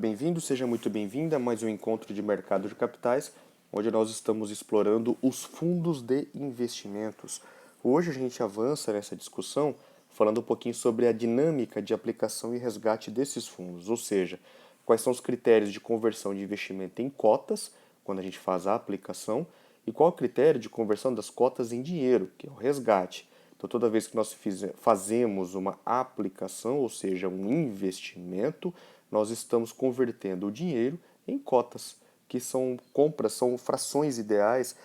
Bem-vindo, seja muito bem-vinda a mais um encontro de mercado de capitais, onde nós estamos explorando os fundos de investimentos. Hoje a gente avança nessa discussão falando um pouquinho sobre a dinâmica de aplicação e resgate desses fundos, ou seja, quais são os critérios de conversão de investimento em cotas, quando a gente faz a aplicação, e qual o critério de conversão das cotas em dinheiro, que é o resgate. Então, toda vez que nós fazemos uma aplicação, ou seja, um investimento, nós estamos convertendo o dinheiro em cotas, que são compras, são frações ideais,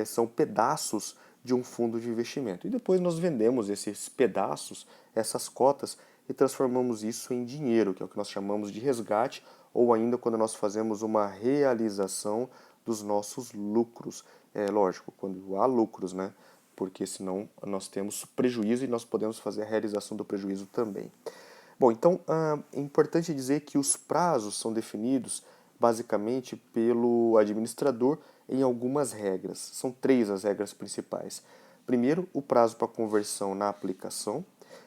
são pedaços de um fundo de investimento. E depois nós vendemos esses pedaços, essas cotas, e transformamos isso em dinheiro, que é o que nós chamamos de resgate, ou ainda quando nós fazemos uma realização dos nossos lucros. É lógico, quando há lucros, né? Porque senão nós temos prejuízo e nós podemos fazer a realização do prejuízo também. Bom, então é importante dizer que os prazos são definidos basicamente pelo administrador em algumas regras. São três as regras principais. Primeiro, o prazo para conversão na aplicação,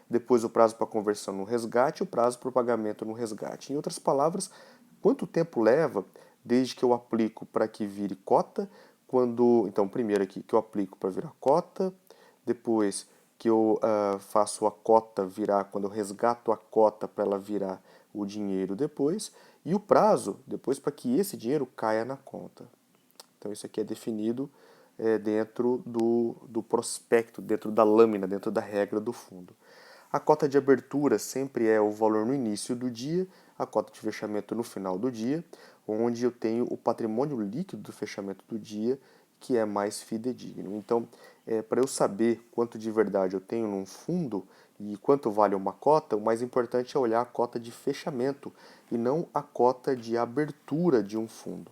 depois o prazo para conversão no resgate e o prazo para o pagamento no resgate. Em outras palavras, quanto tempo leva desde que eu aplico para que vire cota, então primeiro aqui que eu aplico para virar cota, depois que eu faço a cota virar, quando eu resgato a cota para ela virar o dinheiro depois, e o prazo depois para que esse dinheiro caia na conta. Então isso aqui é definido dentro do prospecto, dentro da lâmina, dentro da regra do fundo. A cota de abertura sempre é o valor no início do dia, a cota de fechamento no final do dia, onde eu tenho o patrimônio líquido do fechamento do dia, que é mais fidedigno. Então, para eu saber quanto de verdade eu tenho num fundo e quanto vale uma cota, o mais importante é olhar a cota de fechamento e não a cota de abertura de um fundo.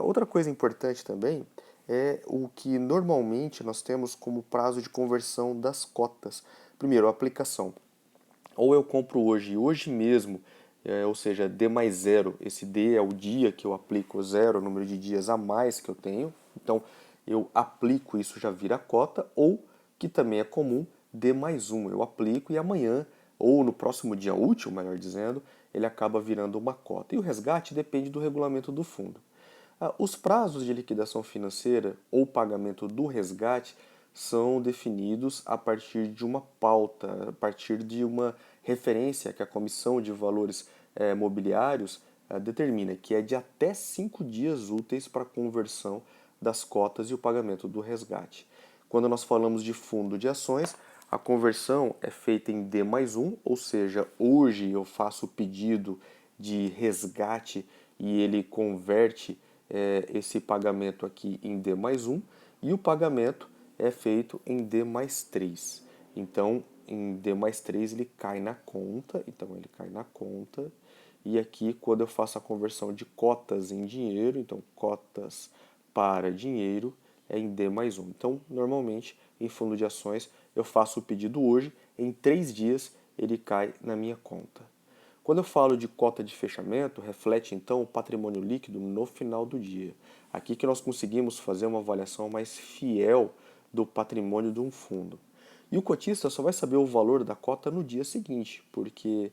Outra coisa importante também é o que normalmente nós temos como prazo de conversão das cotas. Primeiro, a aplicação. Ou eu compro hoje mesmo, ou seja, D mais zero. Esse D é o dia que eu aplico zero, o número de dias a mais que eu tenho. Então, eu aplico, isso já vira cota. Ou, que também é comum, D mais um. Eu aplico e amanhã, ou no próximo dia útil, melhor dizendo, ele acaba virando uma cota. E o resgate depende do regulamento do fundo. Os prazos de liquidação financeira ou pagamento do resgate são definidos a partir de uma pauta, a partir de uma referência que a Comissão de Valores Mobiliários determina, que é de até 5 dias úteis para a conversão das cotas e o pagamento do resgate. Quando nós falamos de fundo de ações, a conversão é feita em D mais um, ou seja, hoje eu faço o pedido de resgate e ele converte esse pagamento aqui em D mais um e o pagamento é feito em D mais 3. Então, em D mais 3 ele cai na conta, e aqui quando eu faço a conversão de cotas em dinheiro, então cotas para dinheiro, é em D mais um. Então, normalmente, em fundo de ações, eu faço o pedido hoje, em 3 dias ele cai na minha conta. Quando eu falo de cota de fechamento, reflete então o patrimônio líquido no final do dia. Aqui que nós conseguimos fazer uma avaliação mais fiel do patrimônio de um fundo. E o cotista só vai saber o valor da cota no dia seguinte, porque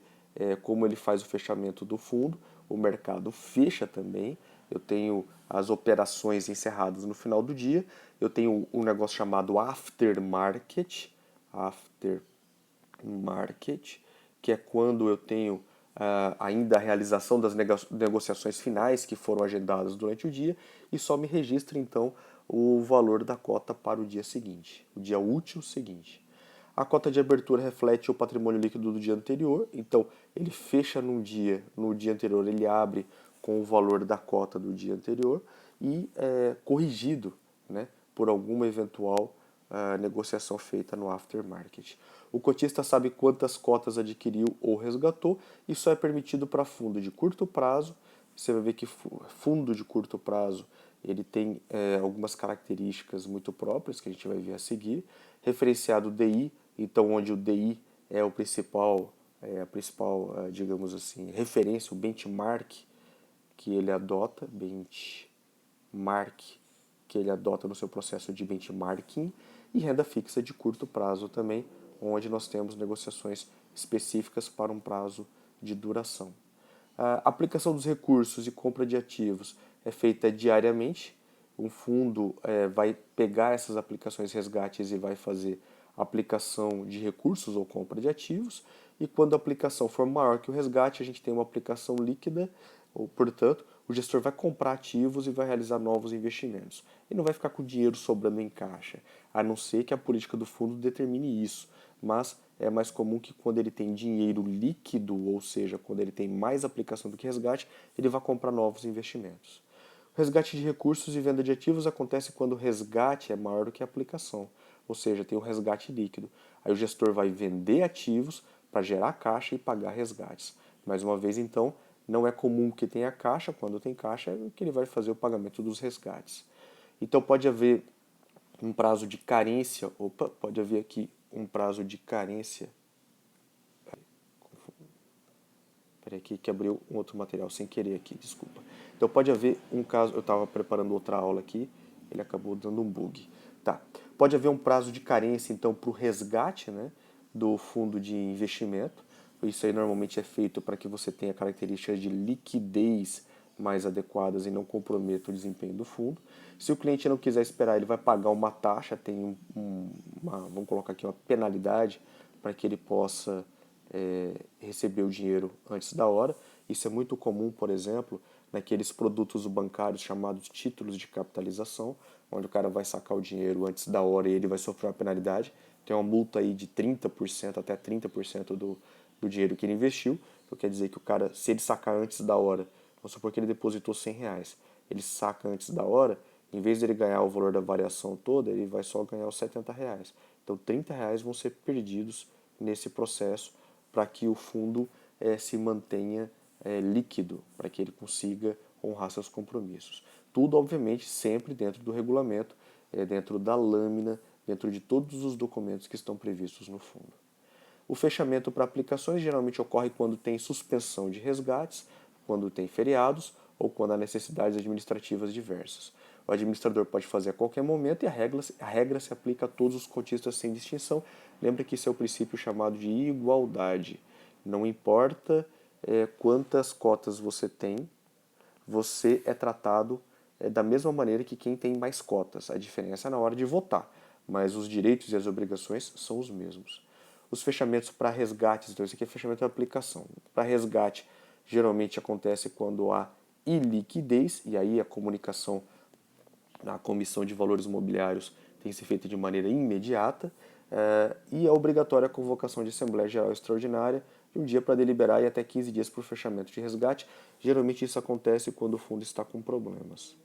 como ele faz o fechamento do fundo, o mercado fecha também. Eu tenho as operações encerradas no final do dia, eu tenho um negócio chamado aftermarket, que é quando eu tenho ainda a realização das negociações finais que foram agendadas durante o dia e só me registra então o valor da cota para o dia seguinte, o dia útil seguinte. A cota de abertura reflete o patrimônio líquido do dia anterior, então ele fecha no dia anterior ele abre com o valor da cota do dia anterior e corrigido, né, por alguma eventual negociação feita no aftermarket. O cotista sabe quantas cotas adquiriu ou resgatou, e só é permitido para fundo de curto prazo. Você vai ver que fundo de curto prazo ele tem algumas características muito próprias que a gente vai ver a seguir. Referenciado DI, então onde o DI é a principal, digamos assim, referência, o benchmark que ele adota, no seu processo de benchmarking, e renda fixa de curto prazo também, onde nós temos negociações específicas para um prazo de duração. A aplicação dos recursos e compra de ativos é feita diariamente. Um fundo vai pegar essas aplicações resgates e vai fazer aplicação de recursos ou compra de ativos. E quando a aplicação for maior que o resgate, a gente tem uma aplicação líquida, ou, portanto, o gestor vai comprar ativos e vai realizar novos investimentos. E não vai ficar com dinheiro sobrando em caixa, a não ser que a política do fundo determine isso. Mas é mais comum que quando ele tem dinheiro líquido, ou seja, quando ele tem mais aplicação do que resgate, ele vai comprar novos investimentos. O resgate de recursos e venda de ativos acontece quando o resgate é maior do que a aplicação, ou seja, tem o resgate líquido. Aí o gestor vai vender ativos para gerar caixa e pagar resgates. Mais uma vez, então, não é comum que tenha caixa, quando tem caixa é que ele vai fazer o pagamento dos resgates. Então pode haver um prazo de carência, pode haver aqui um prazo de carência. Peraí aqui que abriu um outro material sem querer aqui, desculpa. Então pode haver um caso, eu estava preparando outra aula aqui, ele acabou dando um bug. Tá. Pode haver um prazo de carência então para o resgate, né, do fundo de investimento. Isso aí normalmente é feito para que você tenha características de liquidez mais adequadas e não comprometa o desempenho do fundo. Se o cliente não quiser esperar, ele vai pagar uma taxa, tem vamos colocar aqui uma penalidade para que ele possa receber o dinheiro antes da hora. Isso é muito comum, por exemplo, naqueles produtos bancários chamados títulos de capitalização, onde o cara vai sacar o dinheiro antes da hora e ele vai sofrer uma penalidade. Tem uma multa aí de 30% até 30% do dinheiro que ele investiu. Então quer dizer que o cara, se ele sacar antes da hora, vamos supor que ele depositou R$ 100, ele saca antes da hora, em vez de ele ganhar o valor da variação toda, ele vai só ganhar os R$ 70. Então R$ 30 vão ser perdidos nesse processo para que o fundo se mantenha líquido, para que ele consiga honrar seus compromissos. Tudo, obviamente, sempre dentro do regulamento, dentro da lâmina, dentro de todos os documentos que estão previstos no fundo. O fechamento para aplicações geralmente ocorre quando tem suspensão de resgates, quando tem feriados ou quando há necessidades administrativas diversas. O administrador pode fazer a qualquer momento e a regra se aplica a todos os cotistas sem distinção. Lembra que isso é o princípio chamado de igualdade. Não importa quantas cotas você tem, você é tratado da mesma maneira que quem tem mais cotas. A diferença é na hora de votar, mas os direitos e as obrigações são os mesmos. Os fechamentos para resgates, então esse aqui é fechamento da aplicação. Para resgate, geralmente acontece quando há iliquidez, e aí a comunicação na Comissão de Valores Mobiliários tem que ser feita de maneira imediata, e é obrigatória a convocação de Assembleia Geral Extraordinária de um dia para deliberar e até 15 dias para o fechamento de resgate. Geralmente isso acontece quando o fundo está com problemas.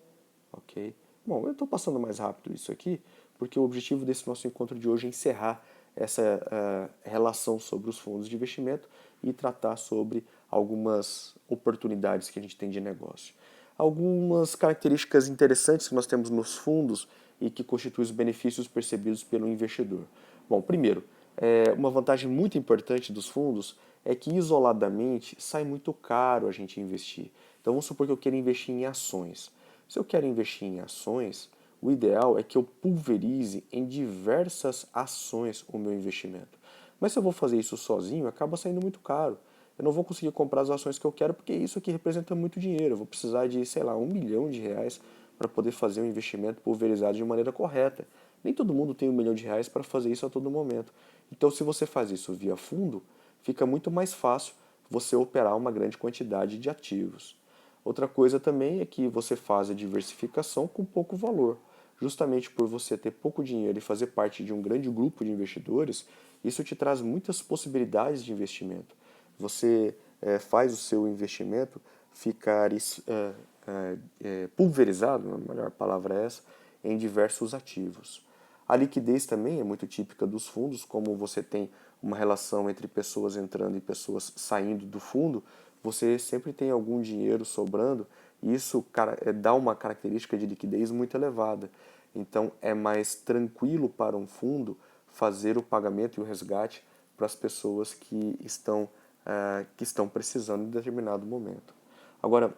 Ok? Bom, eu estou passando mais rápido isso aqui, porque o objetivo desse nosso encontro de hoje é encerrar essa relação sobre os fundos de investimento e tratar sobre algumas oportunidades que a gente tem de negócio. Algumas características interessantes que nós temos nos fundos e que constituem os benefícios percebidos pelo investidor. Bom, primeiro, uma vantagem muito importante dos fundos é que isoladamente sai muito caro a gente investir. Então vamos supor que eu queira investir em ações. Se eu quero investir em ações, o ideal é que eu pulverize em diversas ações o meu investimento. Mas se eu vou fazer isso sozinho, acaba saindo muito caro. Eu não vou conseguir comprar as ações que eu quero porque isso aqui representa muito dinheiro. Eu vou precisar de, sei lá, R$ 1 milhão para poder fazer um investimento pulverizado de maneira correta. Nem todo mundo tem R$ 1 milhão para fazer isso a todo momento. Então, se você faz isso via fundo, fica muito mais fácil você operar uma grande quantidade de ativos. Outra coisa também é que você faz a diversificação com pouco valor. Justamente por você ter pouco dinheiro e fazer parte de um grande grupo de investidores, isso te traz muitas possibilidades de investimento. Você faz o seu investimento ficar pulverizado, a melhor palavra é essa, em diversos ativos. A liquidez também é muito típica dos fundos, como você tem uma relação entre pessoas entrando e pessoas saindo do fundo, você sempre tem algum dinheiro sobrando e isso dá uma característica de liquidez muito elevada. Então é mais tranquilo para um fundo fazer o pagamento e o resgate para as pessoas que estão precisando em determinado momento. Agora,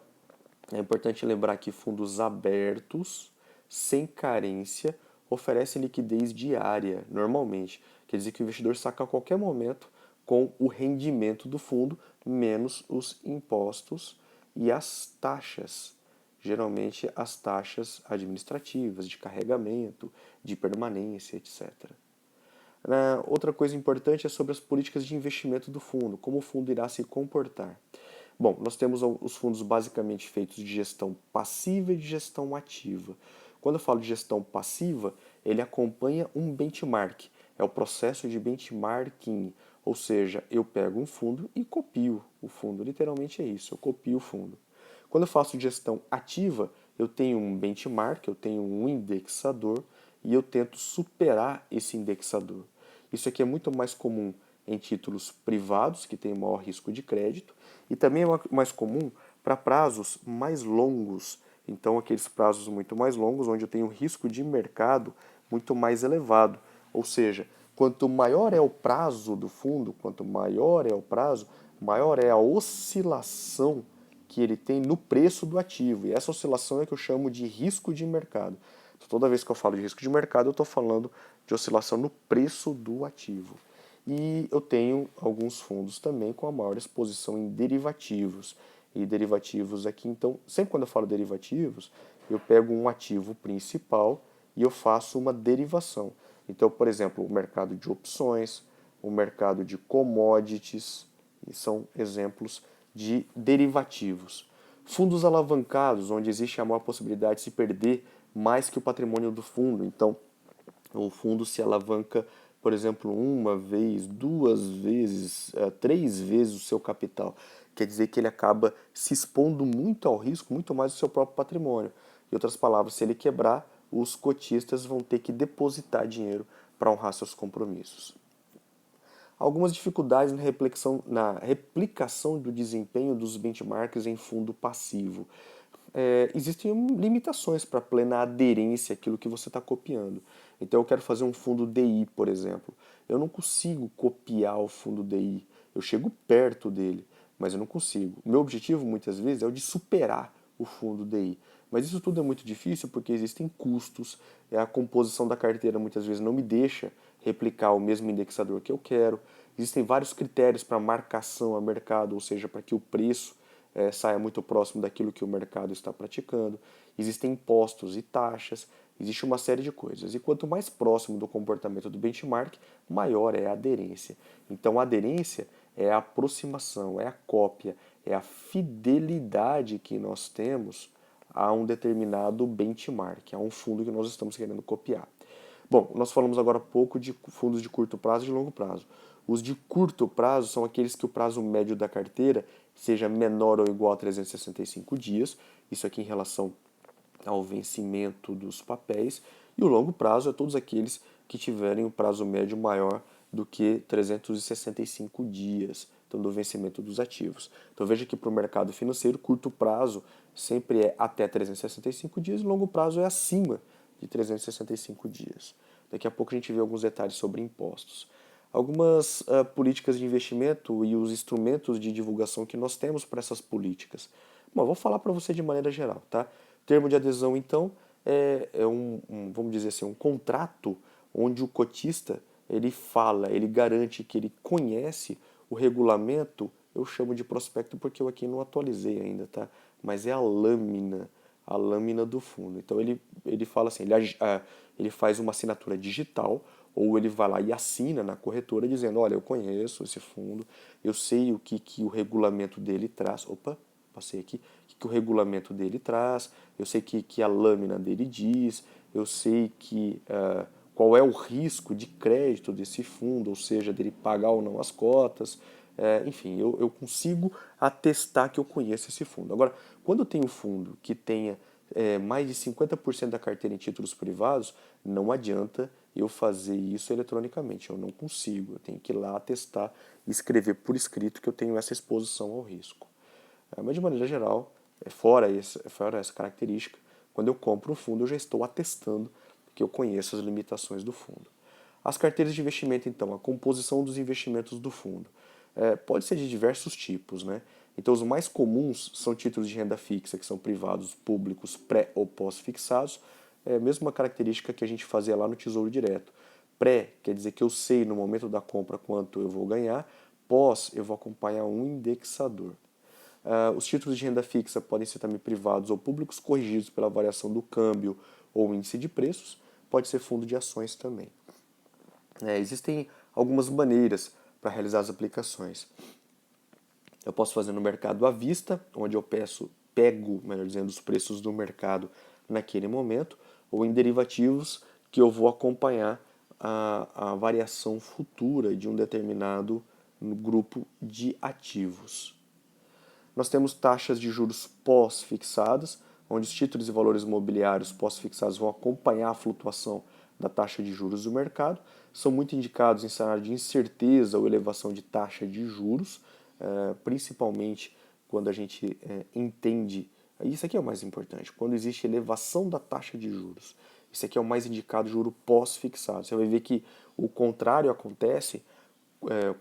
é importante lembrar que fundos abertos, sem carência, oferecem liquidez diária, normalmente. Quer dizer que o investidor saca a qualquer momento com o rendimento do fundo menos os impostos e as taxas. Geralmente as taxas administrativas, de carregamento, de permanência, etc. Outra coisa importante é sobre as políticas de investimento do fundo, como o fundo irá se comportar. Bom, nós temos os fundos basicamente feitos de gestão passiva e de gestão ativa. Quando eu falo de gestão passiva, ele acompanha um benchmark, é o processo de benchmarking, ou seja, eu pego um fundo e copio o fundo, literalmente é isso, eu copio o fundo. Quando eu faço gestão ativa, eu tenho um benchmark, eu tenho um indexador e eu tento superar esse indexador. Isso aqui é muito mais comum em títulos privados, que têm maior risco de crédito, e também é mais comum para prazos mais longos. Então, aqueles prazos muito mais longos, onde eu tenho um risco de mercado muito mais elevado. Ou seja, quanto maior é o prazo do fundo, quanto maior é o prazo, maior é a oscilação que ele tem no preço do ativo. E essa oscilação é que eu chamo de risco de mercado. Então, toda vez que eu falo de risco de mercado, eu estou falando de oscilação no preço do ativo. E eu tenho alguns fundos também com a maior exposição em derivativos. E derivativos aqui, então, sempre quando eu falo derivativos, eu pego um ativo principal e eu faço uma derivação. Então, por exemplo, o mercado de opções, o mercado de commodities, são exemplos de derivativos. Fundos alavancados, onde existe a maior possibilidade de se perder mais que o patrimônio do fundo. Então, o fundo se alavanca, por exemplo, uma vez, duas vezes, três vezes o seu capital. Quer dizer que ele acaba se expondo muito ao risco, muito mais do seu próprio patrimônio. Em outras palavras, se ele quebrar, os cotistas vão ter que depositar dinheiro para honrar seus compromissos. Algumas dificuldades na replicação do desempenho dos benchmarks em fundo passivo. Existem limitações para plena aderência àquilo que você está copiando. Então eu quero fazer um fundo DI, por exemplo. Eu não consigo copiar o fundo DI. Eu chego perto dele, mas eu não consigo. Meu objetivo, muitas vezes, é o de superar o fundo DI. Mas isso tudo é muito difícil porque existem custos, a composição da carteira muitas vezes não me deixa replicar o mesmo indexador que eu quero. Existem vários critérios para marcação a mercado, ou seja, para que o preço saia muito próximo daquilo que o mercado está praticando. Existem impostos e taxas, existe uma série de coisas. E quanto mais próximo do comportamento do benchmark, maior é a aderência. Então, a aderência é a aproximação, é a cópia, é a fidelidade que nós temos a um determinado benchmark, a um fundo que nós estamos querendo copiar. Bom, nós falamos agora há pouco de fundos de curto prazo e de longo prazo. Os de curto prazo são aqueles que o prazo médio da carteira seja menor ou igual a 365 dias, isso aqui em relação ao vencimento dos papéis, e o longo prazo é todos aqueles que tiverem o prazo médio maior do que 365 dias, então do vencimento dos ativos. Então veja que para o mercado financeiro, curto prazo sempre é até 365 dias, e longo prazo é acima de 365 dias. Daqui a pouco a gente vê alguns detalhes sobre impostos. Algumas políticas de investimento e os instrumentos de divulgação que nós temos para essas políticas. Bom, eu vou falar para você de maneira geral, tá? Termo de adesão, então, vamos dizer assim, um contrato onde o cotista ele fala, ele garante que ele conhece o regulamento. Eu chamo de prospecto porque eu aqui não atualizei ainda, tá? Mas é a lâmina do fundo. Então ele fala assim, ele faz uma assinatura digital ou ele vai lá e assina na corretora dizendo, olha, eu conheço esse fundo, eu sei o que o regulamento dele traz. Opa, passei aqui. O que o regulamento dele traz, eu sei que a lâmina dele diz, eu sei qual é o risco de crédito desse fundo, ou seja, dele pagar ou não as cotas. Enfim, eu consigo atestar que eu conheço esse fundo. Agora, quando eu tenho um fundo que tenha mais de 50% da carteira em títulos privados, não adianta eu fazer isso eletronicamente. Eu não consigo. Eu tenho que ir lá atestar e escrever por escrito que eu tenho essa exposição ao risco. Mas de maneira geral, fora essa característica, quando eu compro um fundo, eu já estou atestando que eu conheço as limitações do fundo. As carteiras de investimento, então, a composição dos investimentos do fundo. Pode ser de diversos tipos, né? Então, os mais comuns são títulos de renda fixa, que são privados, públicos, pré ou pós-fixados. É a mesma característica que a gente fazia lá no Tesouro Direto. Pré quer dizer que eu sei no momento da compra quanto eu vou ganhar. pós, eu vou acompanhar um indexador. Os títulos de renda fixa podem ser também privados ou públicos, corrigidos pela variação do câmbio ou índice de preços. Pode ser fundo de ações também. Existem algumas maneiras para realizar as aplicações. Eu posso fazer no mercado à vista, onde eu pego, melhor dizendo, os preços do mercado naquele momento, ou em derivativos, que eu vou acompanhar a variação futura de um determinado grupo de ativos. Nós temos taxas de juros pós-fixadas, onde os títulos e valores imobiliários pós-fixados vão acompanhar a flutuação da taxa de juros do mercado. São muito indicados em cenário de incerteza ou elevação de taxa de juros, principalmente quando a gente entende. Isso aqui é o mais importante, quando existe elevação da taxa de juros. Isso aqui é o mais indicado, juro pós-fixado. Você vai ver que o contrário acontece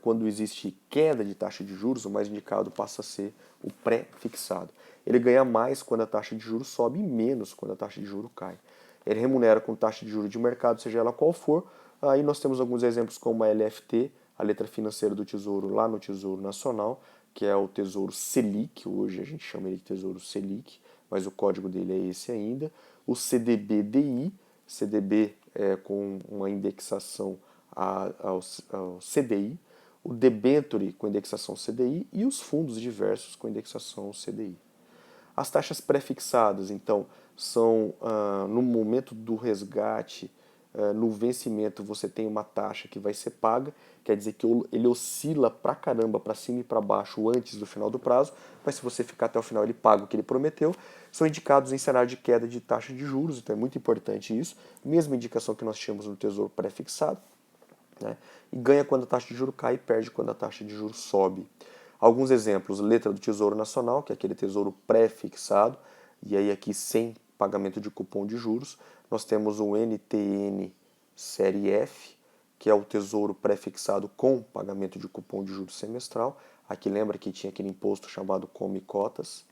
quando existe queda de taxa de juros, o mais indicado passa a ser o pré-fixado. Ele ganha mais quando a taxa de juros sobe e menos quando a taxa de juros cai. Ele remunera com taxa de juros de mercado, seja ela qual for. Aí nós temos alguns exemplos como a LFT, a letra financeira do Tesouro lá no Tesouro Nacional, que é o Tesouro Selic, hoje a gente chama ele de Tesouro Selic, mas o código dele é esse ainda. O CDB-DI, CDB com uma indexação ao CDI, o debenture com indexação CDI e os fundos diversos com indexação CDI. As taxas pré-fixadas, então, são no momento do resgate, no vencimento, você tem uma taxa que vai ser paga, quer dizer que ele oscila pra caramba, para cima e para baixo antes do final do prazo, mas se você ficar até o final ele paga o que ele prometeu. São indicados em cenário de queda de taxa de juros, então é muito importante isso. Mesma indicação que nós tínhamos no Tesouro pré-fixado. Né? E ganha quando a taxa de juros cai e perde quando a taxa de juros sobe. Alguns exemplos, letra do Tesouro Nacional, que é aquele tesouro pré-fixado, e aí aqui sem pagamento de cupom de juros. Nós temos o NTN Série F, que é o tesouro pré-fixado com pagamento de cupom de juros semestral. Aqui lembra que tinha aquele imposto chamado Come Cotas,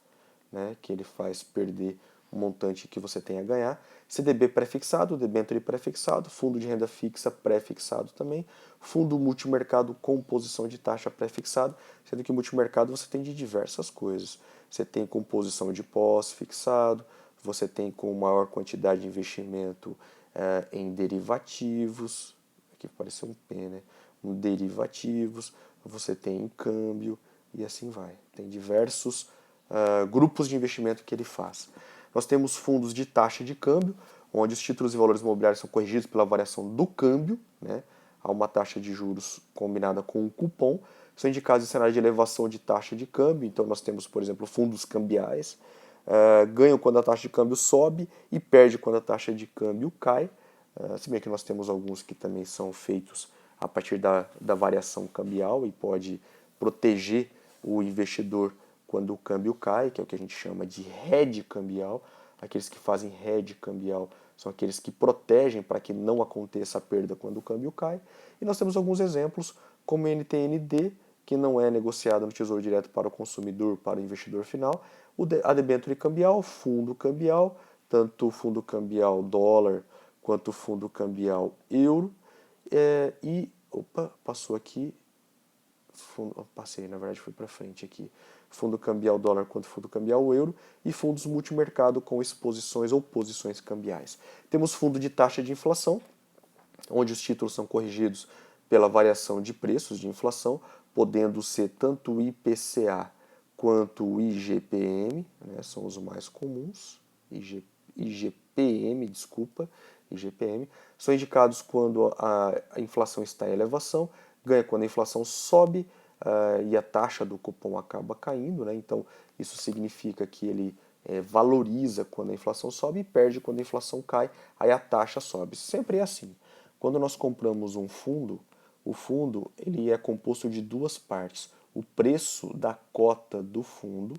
né, que ele faz perder o montante que você tem a ganhar. CDB pré-fixado, debênture pré-fixado, fundo de renda fixa pré-fixado também, fundo multimercado com posição de taxa pré-fixado, sendo que multimercado você tem de diversas coisas. Você tem composição de pós-fixado, você tem com maior quantidade de investimento em derivativos, aqui pareceu um P, né? Derivativos, você tem em câmbio e assim vai. Tem diversos grupos de investimento que ele faz. Nós temos fundos de taxa de câmbio, onde os títulos e valores imobiliários são corrigidos pela variação do câmbio, né? Há uma taxa de juros combinada com um cupom. São indicados em cenário de elevação de taxa de câmbio, então nós temos, por exemplo, fundos cambiais, ganham quando a taxa de câmbio sobe e perde quando a taxa de câmbio cai, se bem que nós temos alguns que também são feitos a partir da variação cambial e pode proteger o investidor quando o câmbio cai, que é o que a gente chama de hedge cambial. Aqueles que fazem hedge cambial são aqueles que protegem para que não aconteça a perda quando o câmbio cai. E nós temos alguns exemplos, como o NTND, que não é negociado no Tesouro Direto para o consumidor, para o investidor final, a debênture cambial, fundo cambial, tanto o fundo cambial dólar quanto o fundo cambial euro, passou aqui, passei, na verdade foi para frente aqui, fundo cambial dólar quanto fundo cambial euro e fundos multimercado com exposições ou posições cambiais. Temos fundo de taxa de inflação, onde os títulos são corrigidos pela variação de preços de inflação, podendo ser tanto o IPCA quanto o IGPM, né, são os mais comuns, IGPM, são indicados quando a inflação está em elevação, ganha quando a inflação sobe e a taxa do cupom acaba caindo, né? Então isso significa que ele valoriza quando a inflação sobe e perde quando a inflação cai, aí a taxa sobe. Sempre é assim. Quando nós compramos um fundo, o fundo ele é composto de duas partes: o preço da cota do fundo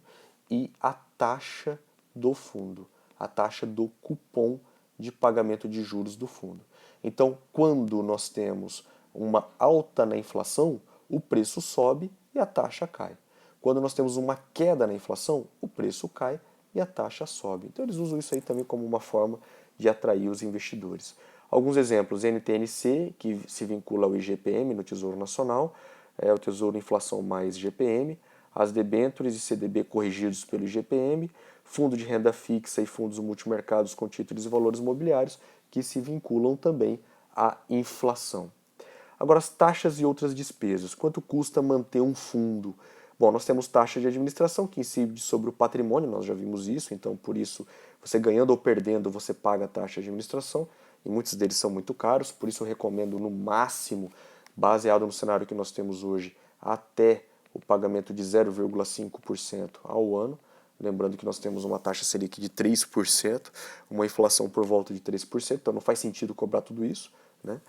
e a taxa do fundo, a taxa do cupom de pagamento de juros do fundo. Então, quando nós temos uma alta na inflação, o preço sobe e a taxa cai. Quando nós temos uma queda na inflação, o preço cai e a taxa sobe. Então eles usam isso aí também como uma forma de atrair os investidores. Alguns exemplos: NTNC, que se vincula ao IGPM no Tesouro Nacional, o Tesouro Inflação mais GPM, as debêntures e CDB corrigidos pelo IGPM, fundo de renda fixa e fundos multimercados com títulos e valores mobiliários que se vinculam também à inflação. Agora, as taxas e outras despesas. Quanto custa manter um fundo? Bom, nós temos taxa de administração que incide sobre o patrimônio, nós já vimos isso, então por isso, você ganhando ou perdendo, você paga a taxa de administração, e muitos deles são muito caros, por isso eu recomendo no máximo, baseado no cenário que nós temos hoje, até o pagamento de 0,5% ao ano. Lembrando que nós temos uma taxa Selic de 3%, uma inflação por volta de 3%, então não faz sentido cobrar tudo isso, né?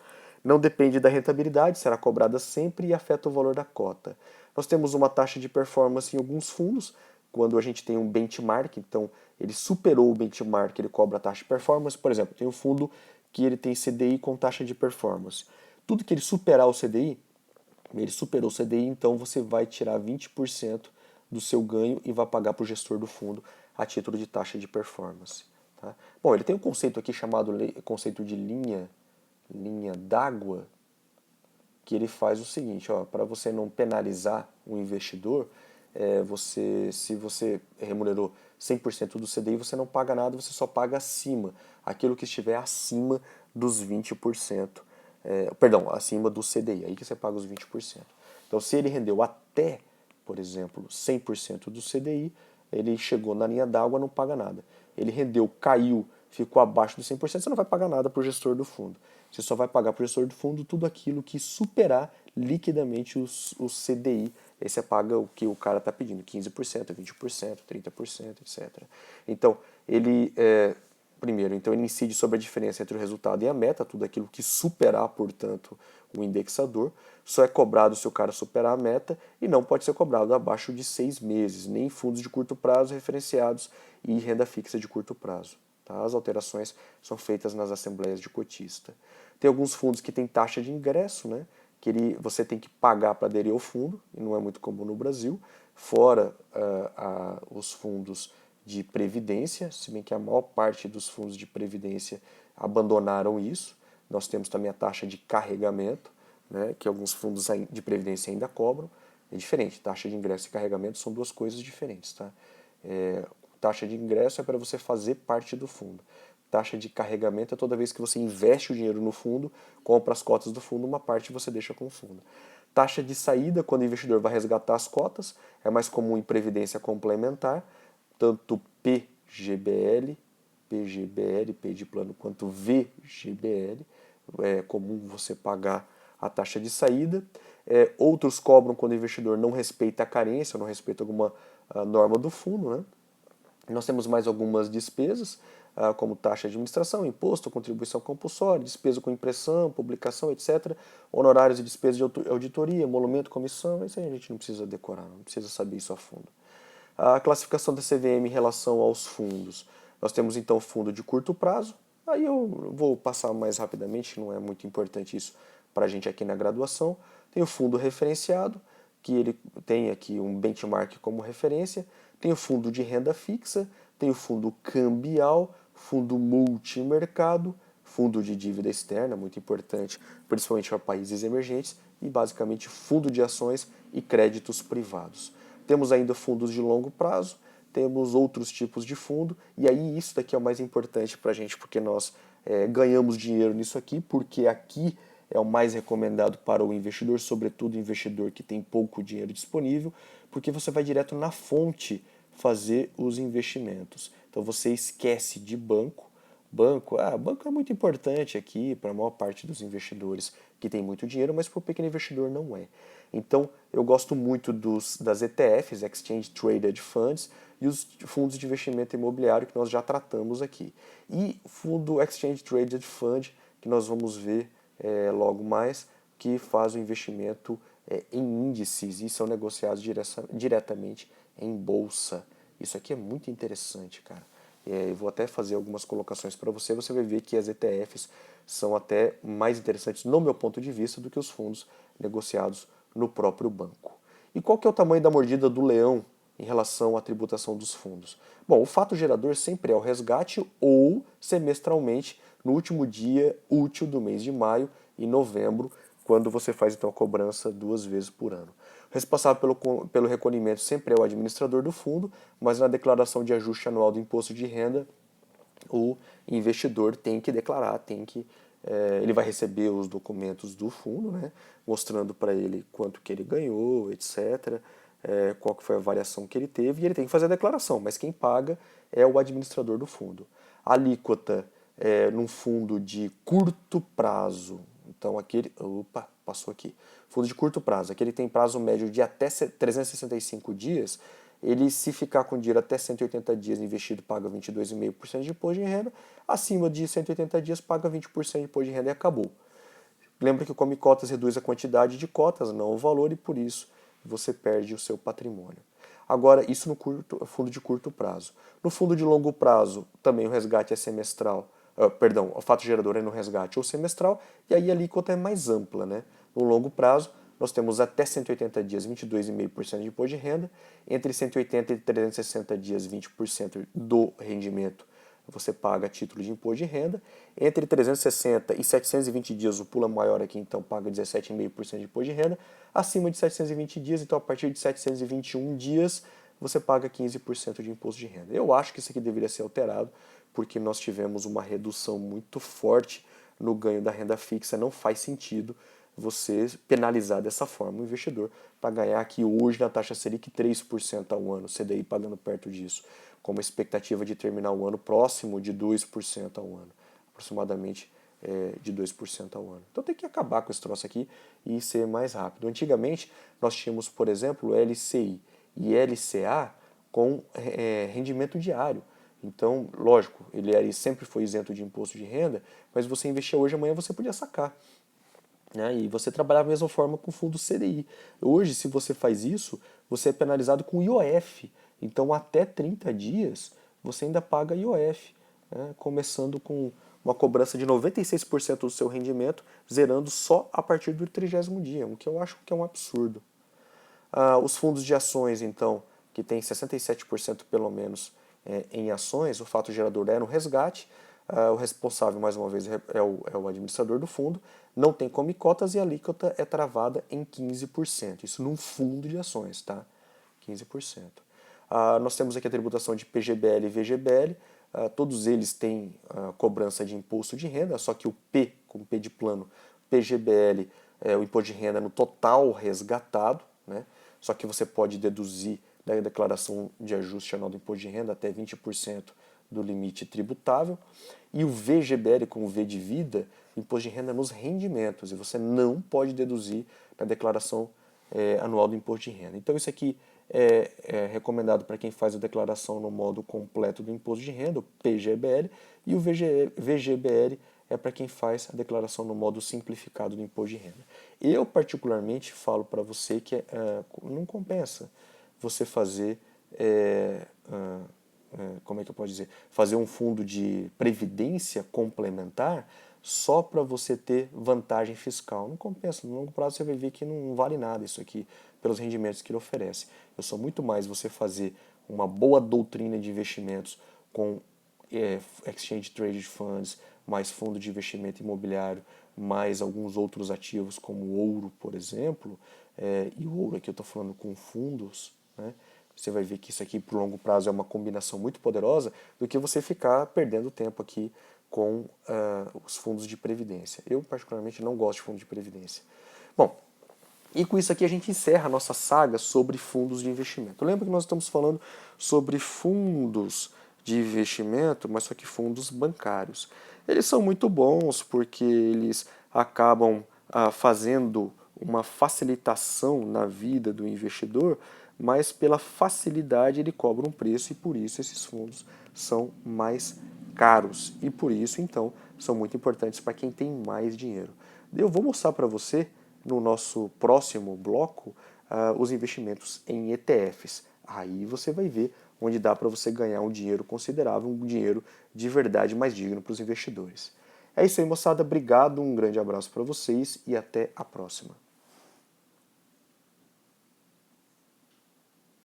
Não depende da rentabilidade, será cobrada sempre e afeta o valor da cota. Nós temos uma taxa de performance em alguns fundos, quando a gente tem um benchmark, então ele superou o benchmark, ele cobra a taxa de performance. Por exemplo, tem um fundo que ele tem CDI com taxa de performance. Tudo que ele superar o CDI, ele superou o CDI, então você vai tirar 20% do seu ganho e vai pagar para o gestor do fundo a título de taxa de performance. Tá? Bom, ele tem um conceito aqui chamado conceito de linha d'água, que ele faz o seguinte, para você não penalizar o investidor, se você remunerou 100% do CDI, você não paga nada, você só paga acima, aquilo que estiver acima dos 20%, perdão, acima do CDI, aí que você paga os 20%. Então, se ele rendeu até, por exemplo, 100% do CDI, ele chegou na linha d'água, não paga nada. Ele rendeu, caiu, ficou abaixo dos 100%, você não vai pagar nada para o gestor do fundo. Você só vai pagar para o gestor do fundo tudo aquilo que superar liquidamente o CDI. Aí você paga o que o cara está pedindo, 15%, 20%, 30%, etc. Então, primeiro, então ele incide sobre a diferença entre o resultado e a meta, tudo aquilo que superar, portanto, o indexador. Só é cobrado se o cara superar a meta e não pode ser cobrado abaixo de 6 meses, nem fundos de curto prazo referenciados e renda fixa de curto prazo. Tá? As alterações são feitas nas assembleias de cotista. Tem alguns fundos que têm taxa de ingresso, né? Que você tem que pagar para aderir ao fundo, e não é muito comum no Brasil, fora os fundos de previdência, se bem que a maior parte dos fundos de previdência abandonaram isso. Nós temos também a taxa de carregamento, né, que alguns fundos de previdência ainda cobram. É diferente, taxa de ingresso e carregamento são duas coisas diferentes. Tá? Taxa de ingresso é para você fazer parte do fundo. Taxa de carregamento é toda vez que você investe o dinheiro no fundo, compra as cotas do fundo, uma parte você deixa com o fundo. Taxa de saída, quando o investidor vai resgatar as cotas, é mais comum em previdência complementar, tanto PGBL, P de plano, quanto VGBL. É comum você pagar a taxa de saída. Outros cobram quando o investidor não respeita a carência, não respeita alguma norma do fundo, né? Nós temos mais algumas despesas, como taxa de administração, imposto, contribuição compulsória, despesa com impressão, publicação, etc. Honorários e despesas de auditoria, emolumento, comissão, isso aí a gente não precisa decorar, não precisa saber isso a fundo. A classificação da CVM em relação aos fundos. Nós temos então fundo de curto prazo, aí eu vou passar mais rapidamente, não é muito importante isso para a gente aqui na graduação. Tem o fundo referenciado, que ele tem aqui um benchmark como referência, tem o fundo de renda fixa, tem o fundo cambial, fundo multimercado, fundo de dívida externa, muito importante, principalmente para países emergentes, e basicamente fundo de ações e créditos privados. Temos ainda fundos de longo prazo, temos outros tipos de fundo, e aí isso daqui é o mais importante para a gente, porque nós ganhamos dinheiro nisso aqui, porque aqui é o mais recomendado para o investidor, sobretudo o investidor que tem pouco dinheiro disponível, porque você vai direto na fonte fazer os investimentos. Então você esquece de banco. Banco é muito importante aqui para a maior parte dos investidores que tem muito dinheiro, mas para o pequeno investidor não é. Então eu gosto muito das ETFs, Exchange Traded Funds, e os fundos de investimento imobiliário que nós já tratamos aqui. E fundo Exchange Traded Fund, que nós vamos ver logo mais, que faz o investimento em índices e são negociados diretamente em bolsa. Isso aqui é muito interessante, cara. Eu vou até fazer algumas colocações para você, você vai ver que as ETFs são até mais interessantes, no meu ponto de vista, do que os fundos negociados no próprio banco. E qual que é o tamanho da mordida do leão em relação à tributação dos fundos? Bom, o fato gerador sempre é o resgate ou semestralmente no último dia útil do mês de maio e novembro, quando você faz então a cobrança 2 vezes por ano. O responsável pelo recolhimento sempre é o administrador do fundo, mas na declaração de ajuste anual do imposto de renda, o investidor tem que declarar, ele vai receber os documentos do fundo, né, mostrando para ele quanto que ele ganhou, etc., qual que foi a variação que ele teve, e ele tem que fazer a declaração, mas quem paga é o administrador do fundo. A alíquota num fundo de curto prazo, então passou aqui. Fundo de curto prazo, aquele tem prazo médio de até 365 dias, ele, se ficar com dinheiro até 180 dias investido, paga 22,5% de imposto de renda, acima de 180 dias, paga 20% de imposto de renda e acabou. Lembra que o Come Cotas reduz a quantidade de cotas, não o valor, e por isso você perde o seu patrimônio. Agora, isso no fundo de curto prazo. No fundo de longo prazo, também o resgate é semestral, o fato gerador é no resgate ou semestral, e aí a alíquota é mais ampla, né? No longo prazo, nós temos até 180 dias 22,5% de imposto de renda, entre 180 e 360 dias 20% do rendimento você paga título de imposto de renda, entre 360 e 720 dias o pula maior aqui, então paga 17,5% de imposto de renda, acima de 720 dias, então a partir de 721 dias você paga 15% de imposto de renda. Eu acho que isso aqui deveria ser alterado, porque nós tivemos uma redução muito forte no ganho da renda fixa, não faz sentido você penalizar dessa forma o investidor para ganhar aqui hoje na taxa Selic 3% ao ano, CDI pagando perto disso, com uma expectativa de terminar o ano próximo de 2% ao ano, aproximadamente de 2% ao ano. Então tem que acabar com esse troço aqui e ser mais rápido. Antigamente nós tínhamos, por exemplo, LCI e LCA com rendimento diário. Então, lógico, ele sempre foi isento de imposto de renda, mas você investia hoje, amanhã você podia sacar. Né? E você trabalhar da mesma forma com o fundo CDI. Hoje, se você faz isso, você é penalizado com IOF. Então, até 30 dias, você ainda paga IOF, né? Começando com uma cobrança de 96% do seu rendimento, zerando só a partir do 30º dia, o que eu acho que é um absurdo. Os fundos de ações, então, que tem 67% pelo menos em ações, o fato gerador é no resgate, o responsável, mais uma vez, é o administrador do fundo, não tem come cotas e a alíquota é travada em 15%. Isso num fundo de ações, tá? 15%. Nós temos aqui a tributação de PGBL e VGBL, todos eles têm cobrança de imposto de renda, só que o P, como P de plano, PGBL, o imposto de renda no total resgatado, né? Só que você pode deduzir da declaração de ajuste anual do imposto de renda até 20% do limite tributável. E o VGBL, como V de vida, imposto de renda nos rendimentos, e você não pode deduzir da declaração anual do imposto de renda. Então isso aqui é recomendado para quem faz a declaração no modo completo do imposto de renda, o PGBL, e o VGBL é para quem faz a declaração no modo simplificado do imposto de renda. Eu, particularmente, falo para você que não compensa você fazer, como é que eu posso dizer, fazer um fundo de previdência complementar só para você ter vantagem fiscal. Não compensa, no longo prazo você vai ver que não vale nada isso aqui, pelos rendimentos que ele oferece. Eu sou muito mais você fazer uma boa doutrina de investimentos com Exchange Traded Funds, mais fundo de investimento imobiliário, mais alguns outros ativos como ouro, por exemplo, e o ouro aqui eu estou falando com fundos, né? Você vai ver que isso aqui, por longo prazo, é uma combinação muito poderosa do que você ficar perdendo tempo aqui com os fundos de previdência. Eu, particularmente, não gosto de fundo de previdência. Bom, e com isso aqui a gente encerra a nossa saga sobre fundos de investimento. Lembra que nós estamos falando sobre fundos de investimento, mas só que fundos bancários. Eles são muito bons porque eles acabam fazendo uma facilitação na vida do investidor, mas pela facilidade ele cobra um preço e por isso esses fundos são mais caros e por isso então são muito importantes para quem tem mais dinheiro. Eu vou mostrar para você no nosso próximo bloco os investimentos em ETFs. Aí você vai ver onde dá para você ganhar um dinheiro considerável, um dinheiro de verdade mais digno para os investidores. É isso aí, moçada. Obrigado, um grande abraço para vocês e até a próxima.